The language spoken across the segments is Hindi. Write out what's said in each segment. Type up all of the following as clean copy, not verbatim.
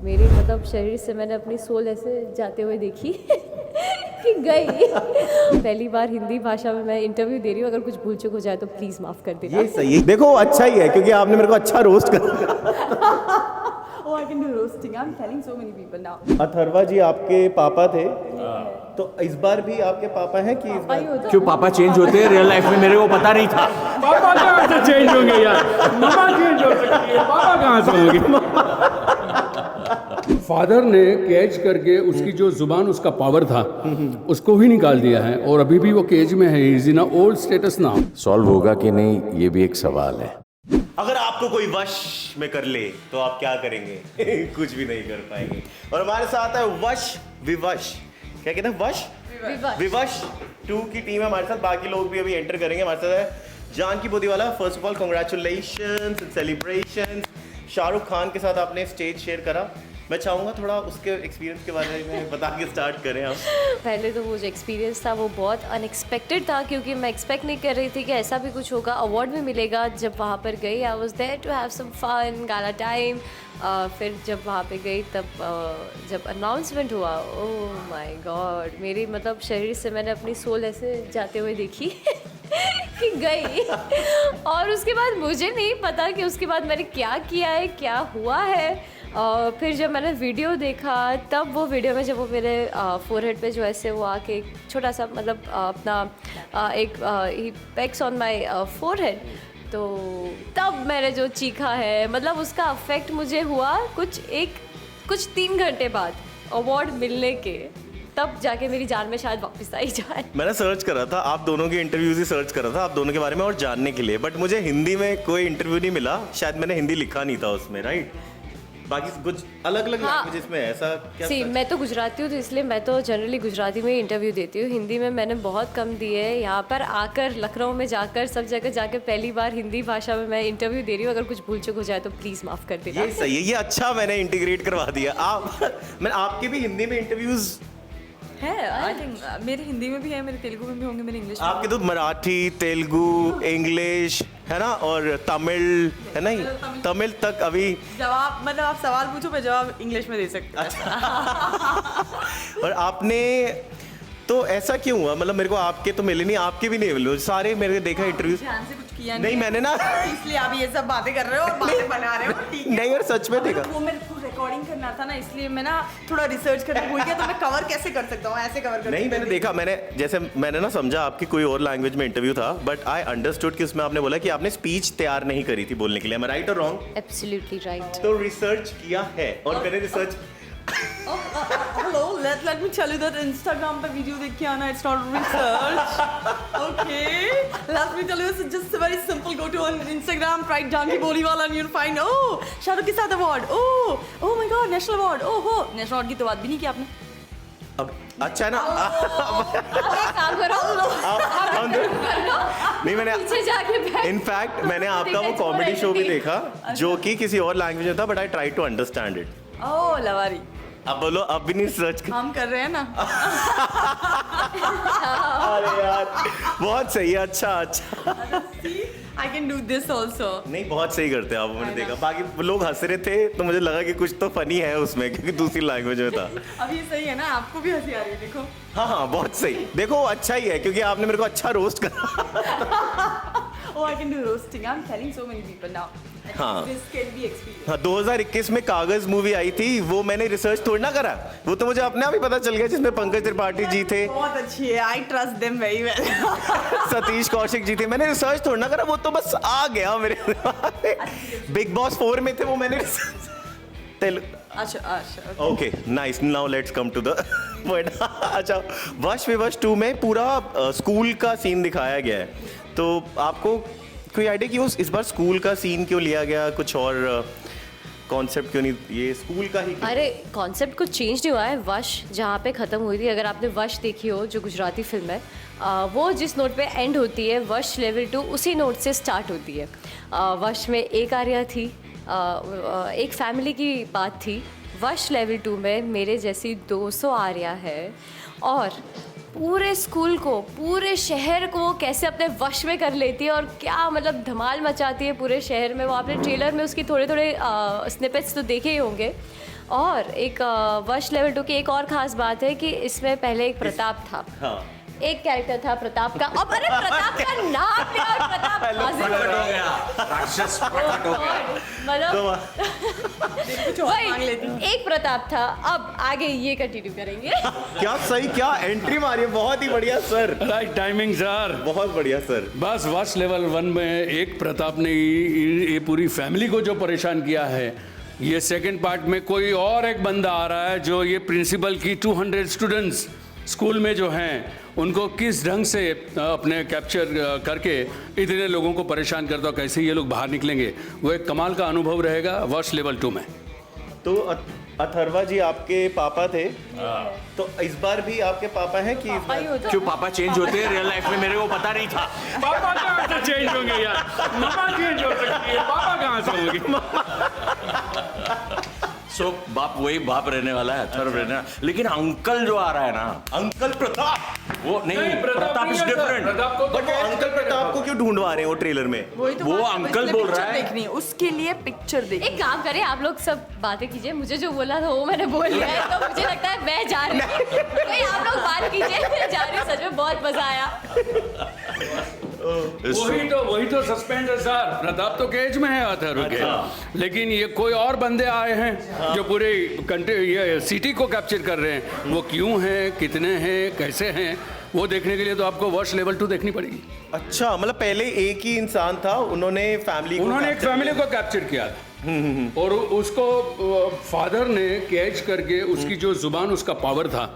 मेरे मतलब शरीर से मैंने अपनी सोल ऐसे जाते हुए देखी कि गई। पहली बार हिंदी भाषा में मैं इंटरव्यू दे रही हूँ, अगर कुछ भूल चूक हो जाए तो प्लीज़ माफ़ कर देना। ये सही है। देखो अच्छा ही है क्योंकि आपने मेरे को अच्छा रोस्ट कर। Oh, I can do roasting. I'm telling so many people now. Atharva जी आपके पापा थे, तो इस बार भी आपके पापा हैं कि इस बार क्यों पापा चेंज होते हैं रियल लाइफ में? मेरे को पता नहीं था। पापा कहाँ से चेंज होंगे यार? मामा चेंज हो सकती है, पापा कहाँ से होंगे? फादर ने कैच करके उसकी जो जुबान, उसका पावर था, उसको ही निकाल दिया है और अभी भी वो केज में है। Is in old status now. Solve होगा कि नहीं, ये भी एक सवाल है। अगर आपको कोई वश में कर ले तो आप क्या करेंगे? कुछ भी नहीं कर पाएंगे। और हमारे साथ है वश विवश, क्या कहते हैं, वश विवश 2 की टीम है हमारे साथ। बाकी लोग भी अभी एंटर करेंगे। हमारे साथ है Janki Bodiwala. First of all congratulations and celebrations. Shahrukh Khan के साथ आपने स्टेज शेयर करा। मैं चाहूँगा थोड़ा उसके एक्सपीरियंस के बारे में बता के स्टार्ट करें हम। पहले तो वो जो एक्सपीरियंस था वो बहुत अनएक्सपेक्टेड था, क्योंकि मैं एक्सपेक्ट नहीं कर रही थी कि ऐसा भी कुछ होगा, अवार्ड भी मिलेगा। जब वहाँ पर गई I was there to have some fun, gala time. फिर जब वहाँ पे गई तब जब अनाउंसमेंट हुआ, ओह माय गॉड, मेरी मतलब शरीर से मैंने अपनी सोल ऐसे जाते हुए देखी कि गई। और उसके बाद मुझे नहीं पता कि उसके बाद मैंने क्या किया है, क्या हुआ है। फिर जब मैंने वीडियो देखा, तब वो वीडियो में जब वो मेरे फोरहेड पे जो ऐसे वो आके एक छोटा सा मतलब अपना एक ही पेक्स ऑन माय फोरहेड, तो तब मैंने जो चीखा है, मतलब उसका अफेक्ट मुझे हुआ कुछ 3 घंटे बाद अवार्ड मिलने के, तब जाके मेरी जान में शायद वापस आई जाए। मैंने सर्च करा था, आप दोनों की इंटरव्यूज ही सर्च करा था आप दोनों के बारे में और जानने के लिए, बट मुझे हिंदी में कोई इंटरव्यू नहीं मिला। शायद मैंने हिंदी लिखा नहीं था उसमें, राइट? बाकी कुछ अलग अलग लैंग्वेजेस में ऐसा क्या? मैं तो गुजराती हूँ, तो इसलिए मैं तो जनरली गुजराती में ही इंटरव्यू देती हूँ। हिंदी में मैंने बहुत कम दिए। यहाँ पर आकर लखनऊ में जाकर सब जगह जाकर पहली बार हिंदी भाषा में मैं इंटरव्यू दे रही हूँ। अगर कुछ भूल चूक हो जाए तो प्लीज़ माफ़ कर देना। ये सही है, ये अच्छा मैंने इंटीग्रेट करवा दिया। मैं आपके भी हिंदी में इंटरव्यूज है आई थिंक मेरे हिंदी में भी है, मेरे तेलुगु में भी होंगे, मेरे इंग्लिश में आपके तो मराठी, तेलुगु, इंग्लिश है ना, और तमिल है ना, तमिल तक अभी जवाब, मतलब आप सवाल पूछो मैं जवाब इंग्लिश में दे सकती हूँ। अच्छा। और आपने तो ऐसा क्यों हुआ? मतलब मेरे को आपके तो मिले नहीं, आपके भी नहीं मिले सारे। मैंने देखा इंटरव्यूज, ध्यान से कुछ किया नहीं मैंने ना, इसलिए आप ये सब बातें कर रहे हो और बातें बना रहे हो, ठीक है? नहीं और सच में देखा। वो मेरे को रिकॉर्डिंग करना था ना, इसलिए मैं ना थोड़ा रिसर्च करके भूल गया, तो मैं कवर कैसे कर सकता हूँ, ऐसे कवर कर नहीं मैंने देखा, मैंने ना समझा आपकी कोई और लैंग्वेज में इंटरव्यू था, बट आई अंडरस्टूड कि उसमें आपने बोला कि आपने स्पीच तैयार नहीं करी थी बोलने के लिए। मैं राइट और रॉन्ग? Absolutely right. तो रिसर्च किया है और मैंने research hello, let me tell you that Instagram पे वीडियो देख के आना, it's not research. Okay, let me tell you, it's just very simple. Go to on Instagram, write Janki Boliwala and you'll find, oh, Shahrukh के साथ award, oh my God, national award, oh, national award की तो बात भी नहीं की आपने। अब अच्छा है ना। काम करो, नहीं मैंने पीछे जाके बैठ। इनफैक्ट मैंने आपका वो कॉमेडी शो भी देखा जो कि किसी और लैंग्वेज में था, but I try to understand it. Oh, लवारी, अब बोलो, अब भी नहीं सर्च कर। हम कर रहे हैं ना। अरे यार बहुत सही है, अच्छा। I can do this also. नहीं बहुत सही करते हैं आप, मैंने देखा। बाकी लोग हंस रहे थे तो मुझे लगा कि कुछ तो फनी है उसमें, क्योंकि दूसरी लैंग्वेज में था। अब ये सही है ना, आपको भी हंसी आ रही है, देखो। हाँ बहुत सही। देखो अच्छा ही है क्योंकि आपने मेरे को अच्छा रोस्ट करा। Oh, I can do roasting. I'm telling so many people now. हाँ। This can be experience. हाँ 2021 में कागज मूवी आई थी, वो मैंने रिसर्च थोड़ी ना करा, वो तो मुझे अपने आप ही पता चल गया, जिसमें पंकज त्रिपाठी जी थे, बहुत अच्छी है, I trust them very well. Satish Kaushik ji थे। मैंने रिसर्च थोड़ी ना करा, वो तो बस आ गया मेरे दिमाग में। बिग बॉस 4 में थे वो, मैंने अच्छा okay nice, now let's come to the point. अच्छा, वश विवश 2 में पूरा स्कूल का सीन दिखाया गया है, तो आपको कोई आइडिया कि इस बार स्कूल का सीन क्यों लिया गया? कुछ और कॉन्सेप्ट क्यों नहीं, ये स्कूल का ही? अरे कॉन्सेप्ट कुछ चेंज नहीं हुआ है। वश जहाँ पे ख़त्म हुई थी, अगर आपने वश देखी हो, जो गुजराती फिल्म है, वो जिस नोट पे एंड होती है, वश लेवल 2 उसी नोट से स्टार्ट होती है। वश में एक आर्या थी, एक फैमिली की बात थी। वश लेवल 2 में मेरे जैसी 200 आर्या है, और पूरे स्कूल को, पूरे शहर को कैसे अपने वश में कर लेती है और क्या मतलब धमाल मचाती है पूरे शहर में। वो आपने ट्रेलर में उसकी थोड़े थोड़े स्निपेट्स तो देखे ही होंगे। और एक वश लेवल 2 की एक और खास बात है कि इसमें पहले एक प्रताप था। हाँ एक कैरेक्टर था प्रताप का। अब अरे प्रताप का नाम लिया और प्रताप हाजिर हो गया। राक्षस प्रकट हो गया। मतलब कुछ और मांग लेती हूँ। एक प्रताप था, अब आगे ये कंटिन्यू करेंगे। क्या सही, क्या एंट्री मारी है, बहुत ही बढ़िया सर, राइट टाइमिंग सर। बहुत बढ़िया सर। बस वश लेवल 1 में एक प्रताप ने ये पूरी फैमिली को जो परेशान किया है, ये सेकंड पार्ट में कोई और एक बंदा आ रहा है जो ये प्रिंसिपल की 200 स्टूडेंट्स स्कूल में जो हैं उनको किस ढंग से अपने कैप्चर करके इतने लोगों को परेशान करता, कैसे ये लोग बाहर निकलेंगे, वो एक कमाल का अनुभव रहेगा वश लेवल 2 में। तो अथर्वा जी आपके पापा थे, तो इस बार भी आपके पापा हैं कि इस बार क्यों पापा चेंज होते हैं रियल लाइफ में, मेरे को पता नहीं था। पापा कहाँ से चेंज होंगे यार, मम्मा चेंज हो सकती है, पापा कहाँ से होंगे। सो बाप वही बाप रहने वाला है, अथर्व रहने वाला। लेकिन अंकल जो आ रहा है ना, अंकल प्रताप, वो नहीं, प्रताप इज डिफरेंट। बट वो अंकल प्रताप को क्यों ढूंढवा रहे हैं वो ट्रेलर में? वही तो वो बात है, अंकल इसलिए बोल पिक्चर रहा है। देखनी है, उसके लिए पिक्चर देखनी एक काम करें, आप लोग सब बातें कीजिए, मुझे जो बोला था वो मैंने बोल लिया है, तो मुझे लगता है मैं जा रही हूँ। कोई आप लोग बात कीजिए, मैं जा रही हूँ। सच में बहुत मजा आया। वही तो सस्पेंस है सर। प्रताप तो केज में है अथर्व के, लेकिन ये कोई और बंदे आए हैं जो पूरे ये सिटी को कैप्चर कर रहे हैं। वो क्यों हैं, कितने हैं, कैसे हैं, वो देखने के लिए तो आपको वश लेवल 2 देखनी पड़ेगी। अच्छा, मतलब पहले एक ही इंसान था, उन्होंने एक capture फैमिली को कैप्चर किया था और उसको फादर ने कैच करके उसकी जो जुबान, उसका पावर था,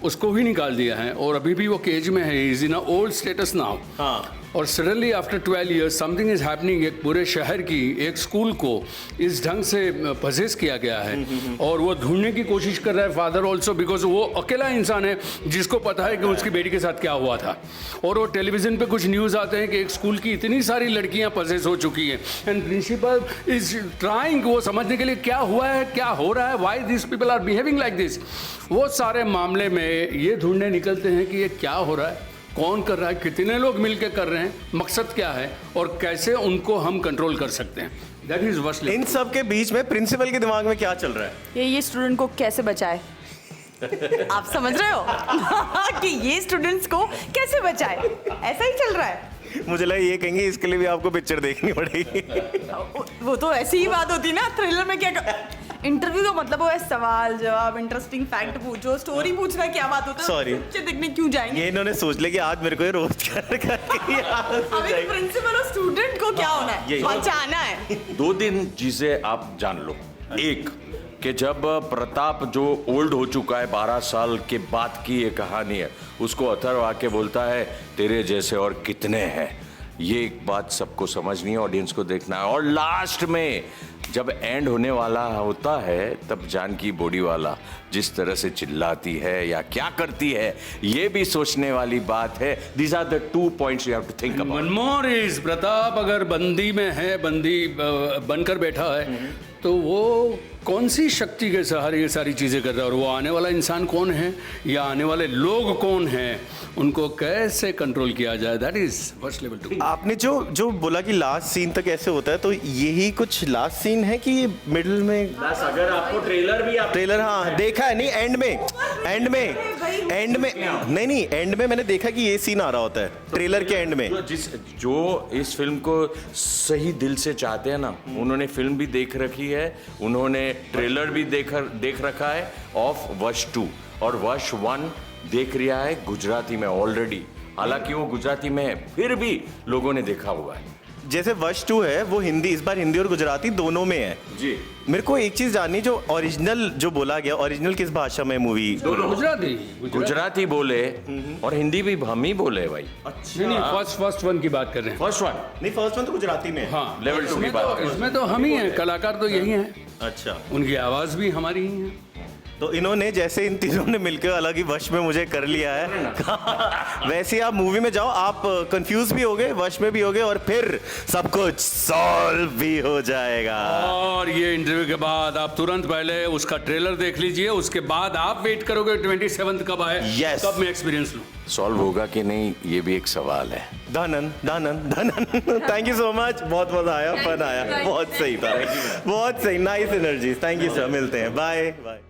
उसको ही निकाल दिया है और अभी भी वो केज में है। Is in old status now. हाँ। और suddenly after 12 years something is happening. एक पूरे शहर की एक स्कूल को इस ढंग से पजेस किया गया है और वो ढूंढने की कोशिश कर रहा है फादर ऑल्सो, बिकॉज वो अकेला इंसान है जिसको पता है कि उसकी बेटी के साथ क्या हुआ था। और वो टेलीविजन पे कुछ न्यूज़ आते हैं कि एक स्कूल की इतनी सारी लड़कियां पजेस हो चुकी हैं एंड प्रिंसिपल इज ट्राइंग वो समझने के लिए क्या हुआ है, क्या हो रहा है, why this people are behaving like this. वो सारे मामले में ये ढूंढने निकलते हैं कि ये क्या हो रहा है, कौन कर रहा है, कितने लोग मिलकर कर रहे हैं, मकसद क्या है और कैसे उनको हम कंट्रोल कर सकते हैं। दैट इज वश लेवल। इन सब के बीच में प्रिंसिपल के दिमाग में क्या चल रहा है? ये स्टूडेंट को कैसे बचाए। आप समझ रहे हो कि ये स्टूडेंट्स को कैसे बचाए, ऐसा ही चल रहा है। मुझे लगा ये कहेंगे इसके लिए भी आपको पिक्चर देखनी पड़ेगी। वो तो ऐसी ही बात होती ना, थ्रिलर में क्या इंटरव्यू का मतलब वो है सवाल जवाब, इंटरेस्टिंग फैक्ट पूछो, स्टोरी पूछना क्या बात होता है। Sorry. पिक्चर देखने क्यों जाएंगे? ये इन्होंने सोच लिया कि आज मेरे को ये रोस्ट करके अभी प्रिंसिपल और स्टूडेंट को क्या होना है, यही। बचाना है। 2 दिन जिसे आप जान लो। एक कि जब प्रताप जो ओल्ड हो चुका है, 12 साल के बाद की ये कहानी है, उसको अथर्व आके बोलता है तेरे जैसे और कितने हैं। ये एक बात सबको समझनी है, ऑडियंस को देखना है। और लास्ट में जब एंड होने वाला होता है तब जानकी बॉडी वाला जिस तरह से चिल्लाती है या क्या करती है, ये भी सोचने वाली बात है। These are the 2 points you have to think about. One more is, Pratap अगर बंदी में है, बंदी बनकर बैठा है, तो वो कौन सी शक्ति के सहारे ये सारी चीज़ें कर रहा है और वो आने वाला इंसान कौन है या आने वाले लोग कौन हैं, उनको कैसे कंट्रोल किया जाए। दैट इज वश लेवल 2। आपने जो बोला कि लास्ट सीन तक ऐसे होता है, तो यही कुछ लास्ट सीन है कि मिडिल में? बस अगर आपको ट्रेलर हाँ देखा है, नहीं एंड में नहीं एंड में मैंने देखा कि ये सीन आ रहा होता है ट्रेलर के एंड में। जो इस फिल्म को सही दिल से चाहते हैं ना, उन्होंने फिल्म भी देख रखी है, उन्होंने ट्रेलर भी देख रखा है ऑफ वश 2 और वश 1 देख रिया है गुजराती में ऑलरेडी। हालांकि वो गुजराती में है, फिर भी लोगों ने देखा हुआ है। जैसे वश 2 है वो हिंदी, इस बार हिंदी और गुजराती दोनों में है जी। मेरे को एक चीज जाननी, जो ओरिजिनल जो बोला गया, ओरिजिनल किस भाषा में मूवी? गुजराती बोले और हिंदी भी हम ही बोले भाई। नहीं, फर्स्ट वन की बात कर रहे हैं। फर्स्ट वन नहीं, फर्स्ट वन तो गुजराती में है। हाँ, लेवल 2 की बात कर रहे हैं। इसमें तो हम ही हैं, कलाकार तो यही हैं। अच्छा, उनकी आवाज़ भी हमारी ही है। तो इन्होंने जैसे इन तीनों ने मिलकर अलग ही वश में मुझे कर लिया है वैसे ही आप मूवी में जाओ, आप कंफ्यूज भी होगे, वश में भी होगे और फिर सब कुछ सॉल्व भी हो जाएगा। और ये इंटरव्यू के बाद आप तुरंत पहले उसका ट्रेलर देख लीजिए, उसके बाद आप वेट करोगे 27 कब आए, Yes. तब मैं एक्सपीरियंस लूं। सॉल्व होगा कि नहीं ये भी एक सवाल है। धनन धनन धनन थैंक यू सो मच, बहुत मजा आया, फन आया, बहुत सही था, बहुत सही, nice energy, thank you sir, मिलते हैं, बाय बाय।